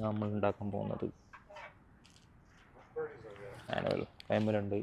നമ്മൾ ഉണ്ടാക്കാൻ പോകുന്നത് ആനുവൽ ടൈമിലുണ്ട്.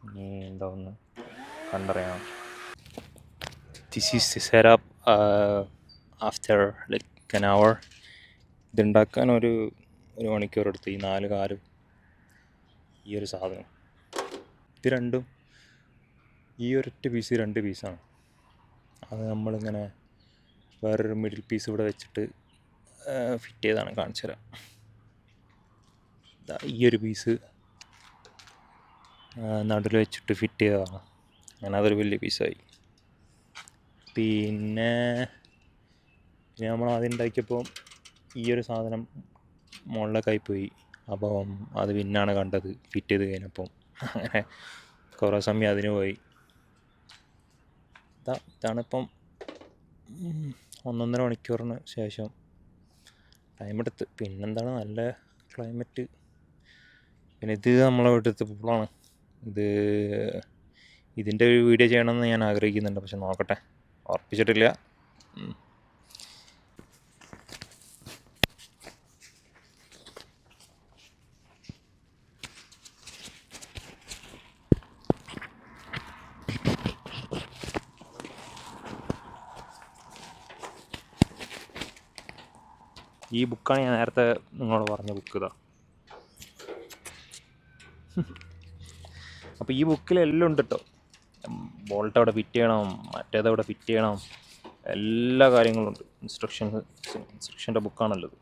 ഇനി എന്താവുന്നു കണ്ടറിയാം. This is the setup after like an hour. ഇതുണ്ടാക്കാൻ ഒരു മണിക്കൂർ എടുത്ത് ഈ 4 കാലും ഈ ഒരു സാധനം ഇത് രണ്ടും ഈ ഒരൊറ്റ പീസ് 2 പീസാണ്. അത് നമ്മളിങ്ങനെ വേറൊരു മിഡിൽ പീസ് ഇവിടെ വെച്ചിട്ട് ഫിറ്റ് ചെയ്താണ്. കാണിച്ചു തരാം. ഈ ഒരു പീസ് നടുവിൽ വെച്ചിട്ട് ഫിറ്റ് ചെയ്തതാണ്. അങ്ങനെ അതൊരു വലിയ പീസായി. പിന്നെ നമ്മൾ ആദ്യം ഉണ്ടാക്കിയപ്പോൾ ഈ ഒരു സാധനം മുകളിലേക്കായി പോയി. അപ്പം അത് പിന്നാണ് കണ്ടത് ഫിറ്റ് ചെയ്ത് കഴിഞ്ഞപ്പം. അങ്ങനെ കുറേ സമയം അതിന് പോയി. ഇതാണിപ്പം 1.5 മണിക്കൂറിന് ശേഷം ടൈമെടുത്ത്. പിന്നെന്താണ് നല്ല ക്ലൈമറ്റ്. പിന്നെ ഇത് നമ്മളെ വീട്ടിലത്തെ പൂളാണ്. ഇതിൻ്റെ ഒരു വീഡിയോ ചെയ്യണമെന്ന് ഞാൻ ആഗ്രഹിക്കുന്നുണ്ട്. പക്ഷെ നോക്കട്ടെ, ഉറപ്പിച്ചിട്ടില്ല. ഈ ബുക്കാണ് ഞാൻ നേരത്തെ നിങ്ങളോട് പറഞ്ഞ ബുക്ക്. ഇതാ. അപ്പോൾ ഈ ബുക്കിലെല്ലാം ഉണ്ട് കേട്ടോ. ബോൾട്ട് അവിടെ ഫിറ്റ് ചെയ്യണം, മറ്റേതവിടെ ഫിറ്റ് ചെയ്യണം, എല്ലാ കാര്യങ്ങളും ഉണ്ട്. ഇൻസ്ട്രക്ഷൻ്റെ ബുക്കാണല്ലോ ഇത്.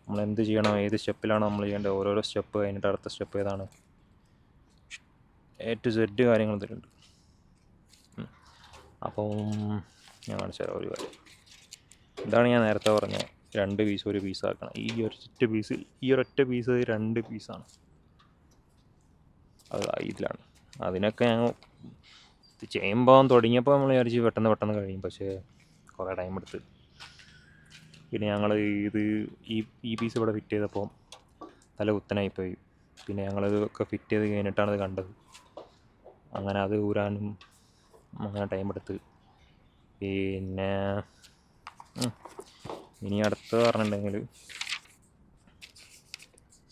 നമ്മൾ എന്ത് ചെയ്യണം, ഏത് സ്റ്റെപ്പിലാണ് നമ്മൾ ചെയ്യേണ്ടത്, ഓരോരോ സ്റ്റെപ്പ് കഴിഞ്ഞിട്ട് അടുത്ത സ്റ്റെപ്പ് ഏതാണ്, A to Z കാര്യങ്ങൾ ഇതിലുണ്ട്. അപ്പം ഞാൻ കാണിച്ചു തരാം ഒരു കാര്യം. ഇതാണ് ഞാൻ നേരത്തെ പറഞ്ഞത്, 2 പീസ് 1 പീസാക്കണം. ഈ ഒരൊറ്റ പീസ് 2 പീസാണ്. അത് ഇതിലാണ്. അതിനൊക്കെ ഞങ്ങൾ ചെയ്യുമ്പോൾ തുടങ്ങിയപ്പോൾ നമ്മൾ വിചാരിച്ച് പെട്ടെന്ന് കഴിയും. പക്ഷേ കുറേ ടൈം എടുത്ത്. പിന്നെ ഞങ്ങൾ ഈ പീസ് ഇവിടെ ഫിറ്റ് ചെയ്തപ്പോൾ തല കുത്തനായിപ്പോയി. പിന്നെ ഞങ്ങളിതൊക്കെ ഫിറ്റ് ചെയ്ത് കഴിഞ്ഞിട്ടാണ് ഇത് കണ്ടത്. അങ്ങനെ അത് ഊരാനും അങ്ങനെ ടൈം എടുത്ത്. പിന്നെ ഇനി അടുത്ത് പറഞ്ഞിട്ടുണ്ടെങ്കിൽ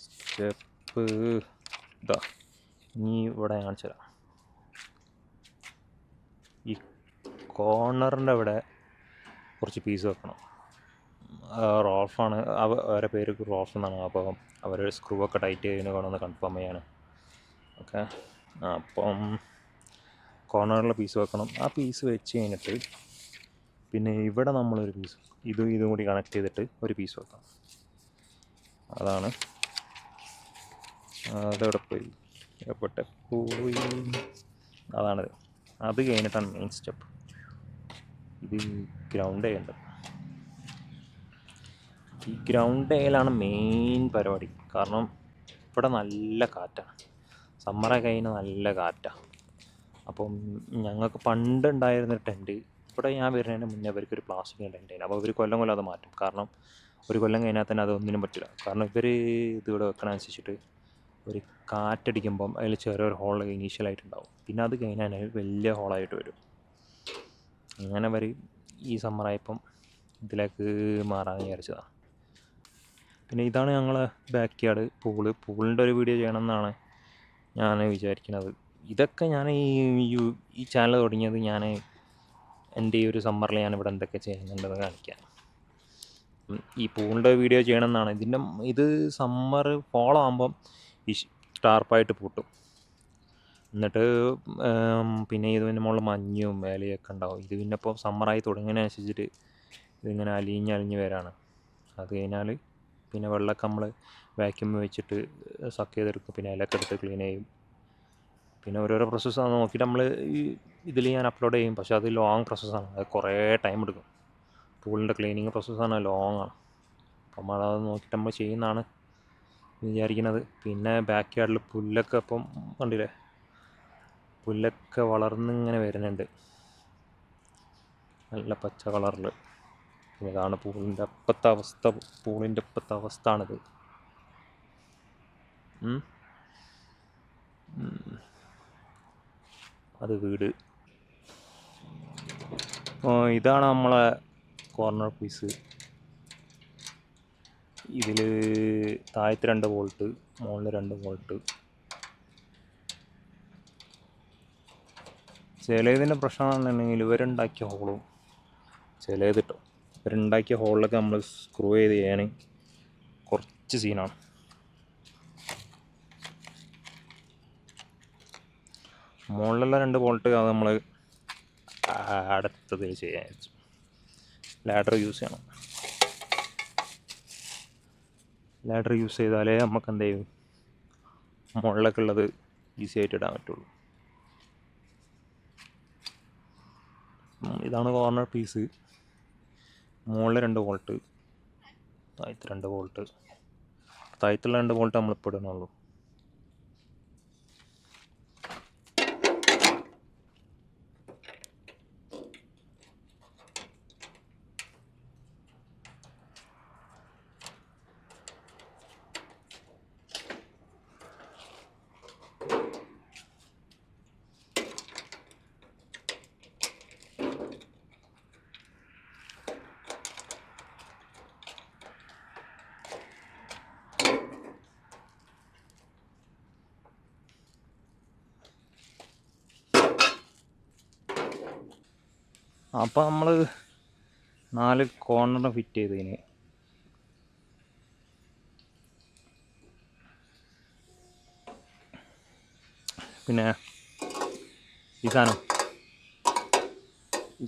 സ്റ്റെപ്പ് ഇതാ. ഇനി ഇവിടെ കാണിച്ചു തരാം. ഈ കോർണറിൻ്റെ അവിടെ കുറച്ച് പീസ് വെക്കണം. റോൾഫാണ് അവരുടെ പേര്, റോൾഫ് എന്നാണ്. അപ്പോൾ അവർ സ്ക്രൂ ഒക്കെ ടൈറ്റ് ചെയ്യുന്ന വേണമെന്ന് കൺഫേം ചെയ്യാണ്. ഓക്കെ. അപ്പം കോർണറിലെ പീസ് വെക്കണം. ആ പീസ് വെച്ച് കഴിഞ്ഞിട്ട് പിന്നെ ഇവിടെ നമ്മളൊരു പീസ് ഇതും കൂടി കണക്ട് ചെയ്തിട്ട് ഒരു പീസ് വെക്കണം. അതാണ്. അതെവിടെ പോയി അതാണിത്. അത് കഴിഞ്ഞിട്ടാണ് മെയിൻ സ്റ്റെപ്പ്. ഇത് ഗ്രൗണ്ട് ചെയ്യേണ്ടത്. ഈ ഗ്രൗണ്ട് ചെയ്യലാണ് മെയിൻ പരിപാടി. കാരണം ഇവിടെ നല്ല കാറ്റാണ്. സമ്മറൊക്കെ കഴിഞ്ഞാൽ നല്ല കാറ്റാണ്. അപ്പം ഞങ്ങൾക്ക് പണ്ട് ഉണ്ടായിരുന്നൊരു ടെൻറ്റ്, ഇവിടെ ഞാൻ വരുന്നതിന് മുന്നേ അവർക്കൊരു പ്ലാസ്റ്റിക് ടെൻറ്റ് ആയിരുന്നു. അപ്പോൾ അവർ കൊല്ലം അത് മാറ്റും. കാരണം ഒരു കൊല്ലം കഴിഞ്ഞാൽ തന്നെ അതൊന്നിനും പറ്റില്ല. കാരണം ഇവർ ഇതിവിടെ വെക്കണനുസരിച്ചിട്ട് ഒരു കാറ്റടിക്കുമ്പം അതിൽ ചെറിയൊരു ഹോൾ ഇനീഷ്യലായിട്ടുണ്ടാവും. പിന്നെ അത് കഴിഞ്ഞാൽ വലിയ ഹോളായിട്ട് വരും. അങ്ങനെ അവർ ഈ സമ്മറായപ്പം ഇതിലേക്ക് മാറാമെന്ന് വിചാരിച്ചതാണ്. പിന്നെ ഇതാണ് ഞങ്ങളെ ബാക്ക് യാർഡ്. പൂളിൻ്റെ ഒരു വീഡിയോ ചെയ്യണമെന്നാണ് ഞാൻ വിചാരിക്കുന്നത്. ഇതൊക്കെ ഞാൻ ഈ ചാനൽ തുടങ്ങിയത് ഞാൻ എൻ്റെ ഈ ഒരു സമ്മറിൽ ഞാനിവിടെ എന്തൊക്കെ ചെയ്യുന്നുണ്ടെന്ന് കാണിക്കാൻ. ഈ പൂളിൻ്റെ വീഡിയോ ചെയ്യണമെന്നാണ്. ഇത് സമ്മർ ഫോൾ ആകുമ്പം ഈ ടാർപ്പായിട്ട് പൂട്ടും. എന്നിട്ട് പിന്നെ ഇതിൻ്റെ മുകളിൽ മഞ്ഞും വേലയൊക്കെ ഉണ്ടാവും. ഇത് പിന്നെ ഇപ്പോൾ സമ്മറായി തുടങ്ങുന്നതിനനുസരിച്ചിട്ട് ഇതിങ്ങനെ അലിഞ്ഞ് വരാണ്. അത് കഴിഞ്ഞാൽ പിന്നെ വെള്ളമൊക്കെ നമ്മൾ വാക്യൂം വെച്ചിട്ട് സക്ക് ചെയ്തെടുക്കും. പിന്നെ ഇലയൊക്കെ എടുത്ത് ക്ലീൻ ചെയ്യും. പിന്നെ ഓരോരോ പ്രോസസ്സാണ് നോക്കിയിട്ട് നമ്മൾ ഇതിൽ ഞാൻ അപ്ലോഡ് ചെയ്യും. പക്ഷേ അത് ലോങ് പ്രോസസ്സാണ്. അത് കുറേ ടൈം എടുക്കും. പൂളിൻ്റെ ക്ലീനിങ് പ്രോസസ്സാണ്, ലോങ് ആണ്. അപ്പം അത് നോക്കിയിട്ട് നമ്മൾ ചെയ്യുന്നതാണ് വിചാരിക്കുന്നത്. പിന്നെ ബാക്ക് യാർഡിൽ പുല്ലൊക്കെ ഇപ്പം കണ്ടില്ലേ, പുല്ലൊക്കെ വളർന്നിങ്ങനെ വരുന്നുണ്ട് നല്ല പച്ച കളറിൽ. ഇതാണ് പൂളിൻ്റെ ഇപ്പോഴത്തെ അവസ്ഥ ആണിത്. അത് വീട്. ഇതാണ് നമ്മളെ കോർണർ പീസ്. ഇതിൽ താഴത്ത് 2 വോൾട്ട്, മുകളിൽ 2 വോൾട്ട്. ചിലതിൻ്റെ പ്രശ്നം എന്നുണ്ടെങ്കിൽ ഇവരുണ്ടാക്കിയ ഹോളും ചിലത് കിട്ടും. ഇവരുണ്ടാക്കിയ ഹോളിലൊക്കെ നമ്മൾ സ്ക്രൂ ചെയ്ത് ചെയ്യാൻ കുറച്ച് സീനാണ്. മുകളിലുള്ള 2 വോൾട്ട് അത് നമ്മൾ അടുത്തതിൽ ചെയ്യാൻ വെച്ചു. ലാഡർ യൂസ് ചെയ്യണം. ലാഡർ യൂസ് ചെയ്താലേ നമുക്ക് എന്ത് ചെയ്യും മുകളിലൊക്കെ ഉള്ളത് ഈസി ആയിട്ട് ഇടാൻ പറ്റുള്ളൂ. ഇതാണ് കോർണർ പീസ്. മുകളിൽ 2 വോൾട്ട്, താഴത്ത് 2 വോൾട്ട്. താഴത്തുള്ള 2 വോൾട്ട് നമ്മളിപ്പോൾ ഇടണുള്ളൂ. അപ്പോൾ നമ്മൾ 4 കോർണർ ഫിറ്റ് ചെയ്തതിന് പിന്നെ ഈ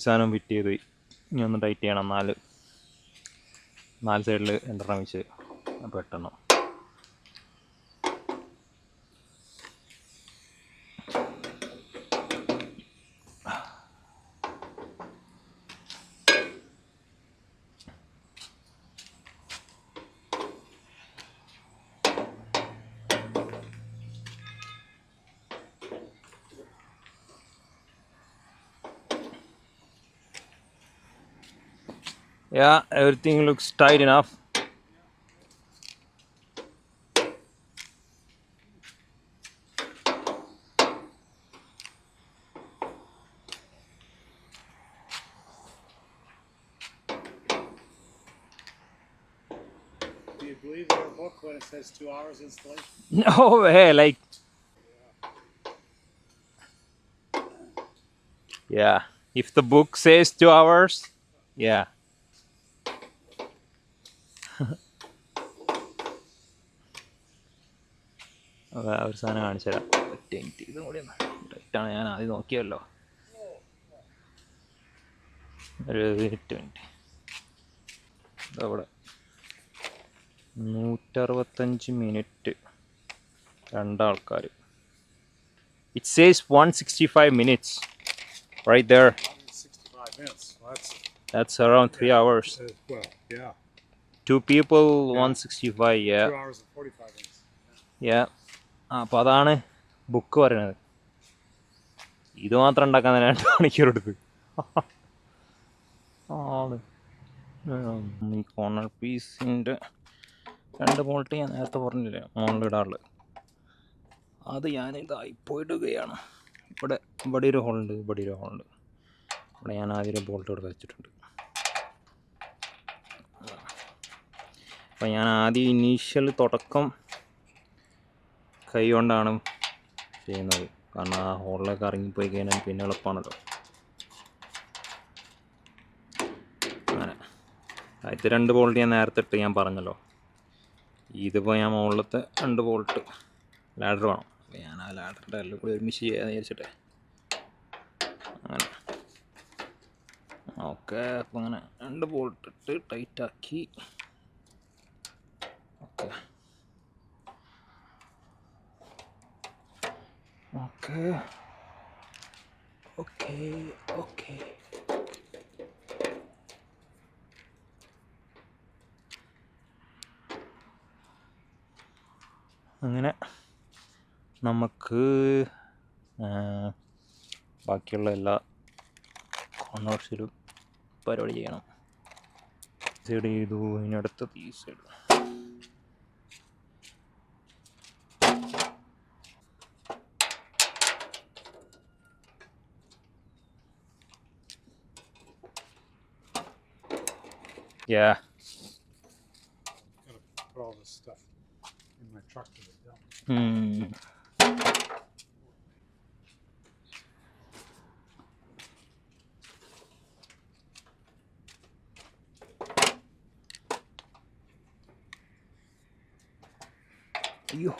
സാധനം ഫിറ്റ് ചെയ്ത് ഇനി ഒന്ന് ടൈറ്റ് ചെയ്യണം. 4 സൈഡിൽ 2 വെച്ച് അപ്പോൾ 8. Yeah, everything looks tight enough. Do you believe their book when it says 2 hours installation? No way, like. Yeah, if the book says 2 hours, yeah. ഒരു സാധനം കാണിച്ചു തരാം. ഇതും കൂടി ടൈറ്റാണ്, ഞാൻ ആദ്യം നോക്കിയല്ലോ. ഒരു 8 മിനിറ്റ്. അതവിടെ 165 മിനിറ്റ് 2 ആൾക്കാർ. It says 165 minutes right there. 165 minutes. Well, that's around 3 hours. well, yeah. 2 people, 165, yeah. 2 hours and 45 minutes. Yeah. അപ്പോൾ അതാണ് ബുക്ക് പറയണത്. ഇത് മാത്രം ഉണ്ടാക്കാൻ തന്നെ 2 മണിക്കൂർ എടുത്ത്. ഈ കോർണർ പീസിൻ്റെ 2 വോൾട്ട് ഞാൻ നേരത്തെ പറഞ്ഞില്ലേ മുകളിൽ ഇടാറുള്ളത്, അത് ഞാൻ ഇതായിപ്പോൾ ഇടുകയാണ്. ഇവിടെ ഒരു ഹോളുണ്ട്, ഇവിടെ ഒരു ഹോളുണ്ട്. ഇവിടെ ഞാൻ ആദ്യം ഒരു ബോൾട്ട് ഇവിടെ വെച്ചിട്ടുണ്ട്. അപ്പം ഞാൻ ആദ്യം ഇനീഷ്യൽ തുടക്കം കൈ കൊണ്ടാണ് ചെയ്യുന്നത്. കാരണം ആ ഹോളിലേക്ക് ഇറങ്ങിപ്പോയി കഴിഞ്ഞാൽ പിന്നെ എളുപ്പമാണല്ലോ. അങ്ങനെ ആദ്യത്തെ 2 വോൾട്ട് ഞാൻ നേരത്തെ ഇട്ട് ഞാൻ പറഞ്ഞല്ലോ. ഇതിപ്പോൾ ഞാൻ മുകളിലത്തെ 2 വോൾട്ട് ലാഡർ വേണം. അപ്പോൾ ഞാൻ ആ ലാഡറിൻ്റെ എല്ലാം കൂടി ഒരുമിച്ച് ചെയ്യാമെന്ന് വിചാരിച്ചിട്ടേ അങ്ങനെ. ഓക്കെ, അപ്പോൾ അങ്ങനെ 2 വോൾട്ട് ഇട്ട് ടൈറ്റാക്കി. ഓക്കെ ഓക്കെ ഓക്കെ ഓക്കെ അങ്ങനെ നമുക്ക് ബാക്കിയുള്ള എല്ലാ കോർണേഴ്സിലും പരിപാടി ചെയ്യണം. സൈഡ് ചെയ്തു, ഇതിനടുത്തത് ഈ side. Yeah. of stuff in my truck to the dump. അയ്യോ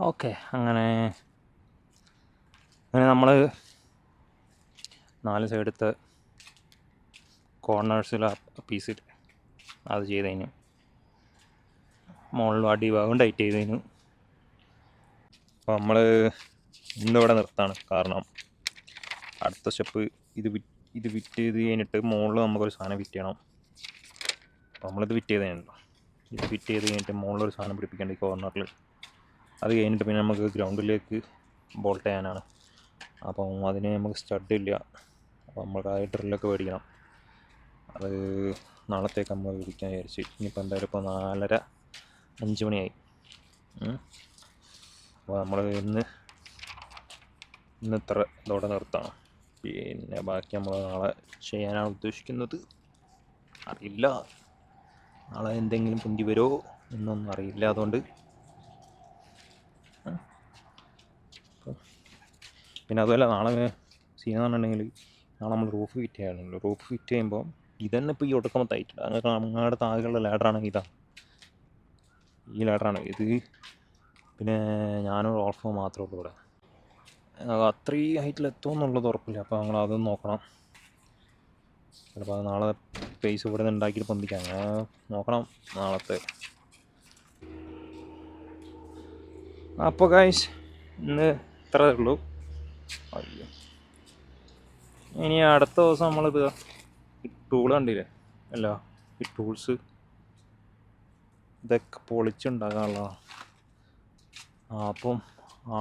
ഓക്കെ അങ്ങനെ നമ്മൾ 4 സൈഡത്തെ കോർണേഴ്സിൽ പീസിൽ അത് ചെയ്തതിന് മുകളിലും അടിഭാഗം ടൈറ്റ് ചെയ്തതിന്. അപ്പോൾ നമ്മൾ ഇന്നിവിടെ നിർത്താണ്. കാരണം അടുത്ത സ്റ്റെപ്പ് ഇത് ഫിറ്റ് ചെയ്ത് കഴിഞ്ഞിട്ട് മുകളിൽ നമുക്കൊരു സാധനം ഫിറ്റ് ചെയ്യണം. അപ്പോൾ നമ്മളിത് ഫിറ്റ് ചെയ്ത് കഴിഞ്ഞിട്ടുണ്ടോ, ഇത് ഫിറ്റ് ചെയ്ത് കഴിഞ്ഞിട്ട് മുകളിലൊരു സാധനം പിടിപ്പിക്കേണ്ട ഈ കോർണറിൽ. അത് കഴിഞ്ഞിട്ട് പിന്നെ നമുക്ക് ഗ്രൗണ്ടിലേക്ക് ബോൾട്ട് ചെയ്യാനാണ്. അപ്പം അതിന് നമുക്ക് സ്റ്റഡ് ഇല്ല. അപ്പോൾ നമുക്ക് ആ ഡ്രില്ലൊക്കെ മേടിക്കണം. അത് നാളത്തേക്ക് നമ്മൾ മേടിക്കാൻ വിചാരിച്ച്. ഇനിയിപ്പോൾ എന്തായാലും ഇപ്പോൾ 4:30 5 മണിയായി. അപ്പോൾ നമ്മൾ ഇന്ന് ഇത്ര ഇതോടെ നിർത്തണം. പിന്നെ ബാക്കി നമ്മൾ നാളെ ചെയ്യാനാണ് ഉദ്ദേശിക്കുന്നത്. അറിയില്ല നാളെ എന്തെങ്കിലും പൊന്തി വരുമോ എന്നൊന്നും അറിയില്ല. അതുകൊണ്ട് പിന്നെ അതുമല്ല നാളെ സീനെന്ന് പറഞ്ഞിട്ടുണ്ടെങ്കിൽ നാളെ നമ്മൾ റൂഫ് ഫിറ്റ് ചെയ്യാനുള്ളൂ. റൂഫ് ഫിറ്റ് ചെയ്യുമ്പോൾ ഇതന്നെ ഇപ്പോൾ ഈ ഒടുക്കുമ്പോൾ തയ്റ്റില്ല. അങ്ങനെ അങ്ങോട്ട് താഴെയുള്ള ലാഡറാണ് ഇതാ, ഈ ലാഡറാണ് ഇത്. പിന്നെ ഞാനും റോൾഫോ മാത്രമേ ഉള്ളൂ ഇവിടെ. അത്രയും ഹൈറ്റിൽ എത്തുമെന്നുള്ളത് ഉറപ്പില്ല. അപ്പോൾ നമ്മൾ അതൊന്നും നോക്കണം. ചിലപ്പോൾ അത് നാളെ പേസ് ഇവിടെ നിന്ന് ഉണ്ടാക്കിയിട്ട് പൊന്തിക്കാം. അങ്ങനെ നോക്കണം നാളത്തെ. അപ്പോൾ ഗൈസ് ഇന്ന് ഇത്രയേ ഉള്ളൂ. അയ്യോ, ഇനി അടുത്ത ദിവസം നമ്മളിത് ഈ ടൂൾ കണ്ടില്ലേ, അല്ല ഈ ടൂൾസ് ഇതൊക്കെ പൊളിച്ചുണ്ടാക്കാനുള്ളതാണ്. അപ്പം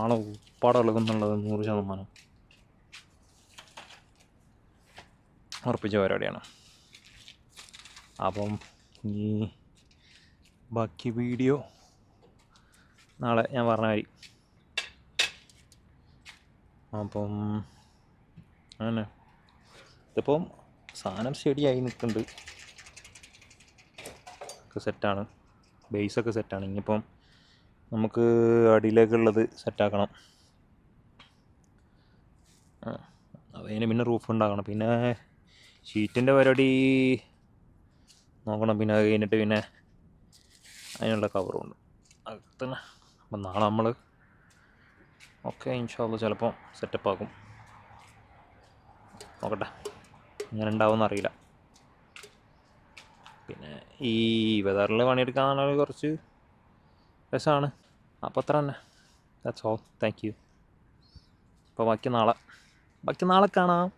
ആളെ ഉപ്പാടെ ഇളകുന്നുള്ളത് 100% ഉറപ്പിച്ച പരിപാടിയാണ്. അപ്പം ഈ ബാക്കി വീഡിയോ നാളെ ഞാൻ പറഞ്ഞ മാതിരി. അപ്പം അങ്ങനെ ഇതിപ്പം സാധനം സ്റ്റഡിയായി നിൽക്കുന്നുണ്ട്. ഒക്കെ സെറ്റാണ്, ബേസൊക്കെ സെറ്റാണ്. ഇനിയിപ്പം നമുക്ക് അടിയിലേക്കുള്ളത് സെറ്റാക്കണം. അതിന് പിന്നെ റൂഫ് ഉണ്ടാക്കണം. പിന്നെ ഷീറ്റിൻ്റെ പരിപാടി നോക്കണം. പിന്നെ അത് കഴിഞ്ഞിട്ട് പിന്നെ അതിനുള്ള കവറുണ്ട് അതൊക്കെ തന്നെ. അപ്പം നാളെ നമ്മൾ ഓക്കെ ഇൻഷാ അല്ലാഹ് ചിലപ്പോൾ സെറ്റപ്പ് ആക്കും. നോക്കട്ടെ എങ്ങനെ ഉണ്ടാവുമെന്ന് അറിയില്ല. പിന്നെ ഈ വെതറിൽ പണിയെടുക്കാൻ കുറച്ച് രസമാണ്. അപ്പോൾ അത്ര തന്നെ. That's all. Thank you. അപ്പോൾ ബാക്കി നാളെ കാണാം.